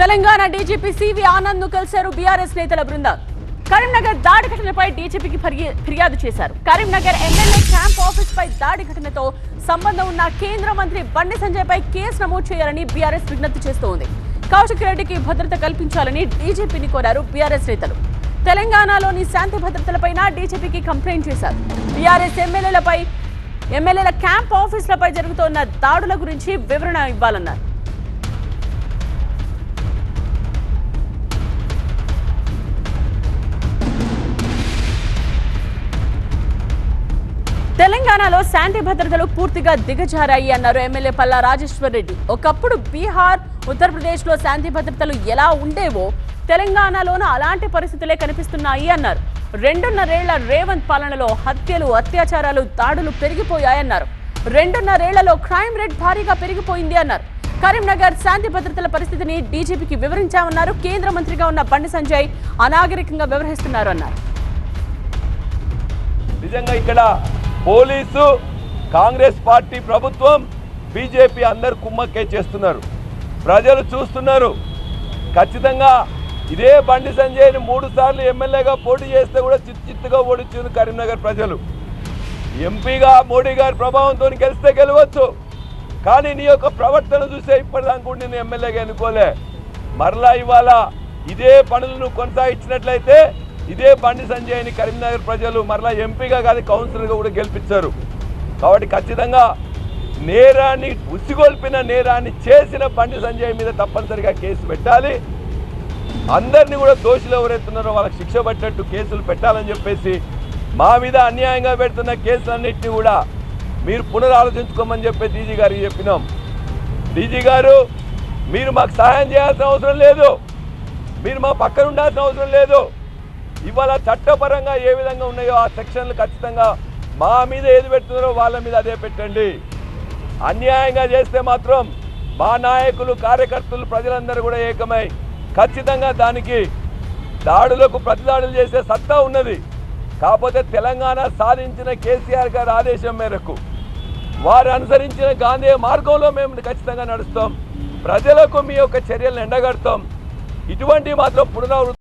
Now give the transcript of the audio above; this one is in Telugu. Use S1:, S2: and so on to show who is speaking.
S1: తెలంగాణ డీజీపీ సివి ఆనంద్ ను కలిశారు బీఆర్ఎస్ నేతల బృందం. కరీంనగర్ దాడి ఘటనపై డీజీపీకి ఫిర్యాదు చేశారు. కరీంనగర్ ఎమ్మెల్యే క్యాంప్ ఆఫీస్ పై దాడి ఘటనతో సంబంధం ఉన్న కేంద్ర మంత్రి బండి సంజయ్ పై కేసు నమోదు చేయాలని బీఆర్ఎస్ విజ్ఞప్తి చేస్తోంది. కౌశిక్ రెడ్డికి భద్రత కల్పించాలని డీజీపీని కోరారు బీఆర్ఎస్ నేతలు. తెలంగాణలోని శాంతి భద్రతలపై డీజీపీకి కంప్లైంట్ చేశారు. బీఆర్ఎస్ ఎమ్మెల్యేల క్యాంప్ ఆఫీసులపై జరుగుతున్న దాడుల గురించి వివరణ ఇవ్వాలన్నారు. తెలంగాణలో శాంతి భద్రతలు పూర్తిగా దిగజారాయి అన్నారు ఎమ్మెల్యే పల్లా రాజేశ్వర్ రెడ్డి. ఒకప్పుడు బీహార్, ఉత్తరప్రదేశ్ లో శాంతి భద్రతలు ఎలా ఉండేవో తెలంగాణలోనూ అలాంటి పరిస్థితులే కనిపిస్తున్నాయి అన్నారు. 2.5 ఏళ్ల రేవంత్ పాలనలో హత్యలు, అత్యాచారాలు, దాడులు పెరిగిపోయాయన్నారు. 2.5 ఏళ్లలో క్రైమ్ రేట్ భారీగా పెరిగిపోయింది అన్నారు. కరీంనగర్ శాంతి భద్రతల పరిస్థితిని డీజీపీకి వివరించామన్నారు. కేంద్ర మంత్రిగా ఉన్న బండి సంజయ్ అనాగరికంగా వ్యవహరిస్తున్నారు అన్నారు.
S2: నిజంగా ఇక్కడ పోలీసు, కాంగ్రెస్ పార్టీ, ప్రభుత్వం, బీజేపీ అందరు కుమ్మక్కే చేస్తున్నారు. ప్రజలు చూస్తున్నారు. ఖచ్చితంగా ఇదే బండి సంజయ్ని 3 సార్లు ఎమ్మెల్యేగా పోటీ చేస్తే కూడా చిత్తుగా ఓడించింది కరీంనగర్ ప్రజలు. ఎంపీగా మోడీ గారి ప్రభావంతో గెలిస్తే గెలవచ్చు, కానీ నీ యొక్క ప్రవర్తన చూసే ఇప్పటిదాకా కూడా నేను ఎమ్మెల్యేగా ఎన్నుకోలే. మరలా ఇవాళ ఇదే పనులను కొనసాగించినట్లయితే ఇదే బండి సంజయ్ని కరీంనగర్ ప్రజలు మరలా ఎంపీగా కాదు కౌన్సిలర్గా కూడా గెలిపించారు. కాబట్టి ఖచ్చితంగా నేరాన్ని, ఉసిగొల్పిన నేరాన్ని చేసిన బండి సంజయ్ మీద తప్పనిసరిగా కేసు పెట్టాలి. అందరినీ కూడా దోషులు ఎవరైతున్నారో వాళ్ళకి శిక్ష పట్టినట్టు కేసులు పెట్టాలని చెప్పేసి, మా మీద అన్యాయంగా పెడుతున్న కేసులన్నింటినీ కూడా మీరు పునరాలోచించుకోమని చెప్పి డీజీ గారికి చెప్పినాం. డీజీ గారు, మీరు మాకు సహాయం చేయాల్సిన అవసరం లేదు, మీరు మా పక్కన ఉండాల్సిన అవసరం లేదు. ఇవాళ చట్టపరంగా ఏ విధంగా ఉన్నాయో ఆ సెక్షన్లు ఖచ్చితంగా మా మీద ఏది పెడుతున్నారో వాళ్ళ మీద అదే పెట్టండి. అన్యాయంగా చేస్తే మాత్రం మా నాయకులు, కార్యకర్తలు, ప్రజలందరూ కూడా ఏకమై ఖచ్చితంగా దానికి దాడులకు ప్రతిదాడులు చేసే సత్తా ఉన్నది. కాకపోతే తెలంగాణ సాధించిన కేసీఆర్ గారి ఆదేశం మేరకు వారు అనుసరించిన గాంధీ మార్గంలో మేము ఖచ్చితంగా నడుస్తాం. ప్రజలకు మీ యొక్క చర్యలను ఎండగడతాం. ఇటువంటి మాత్రం పునరావృతం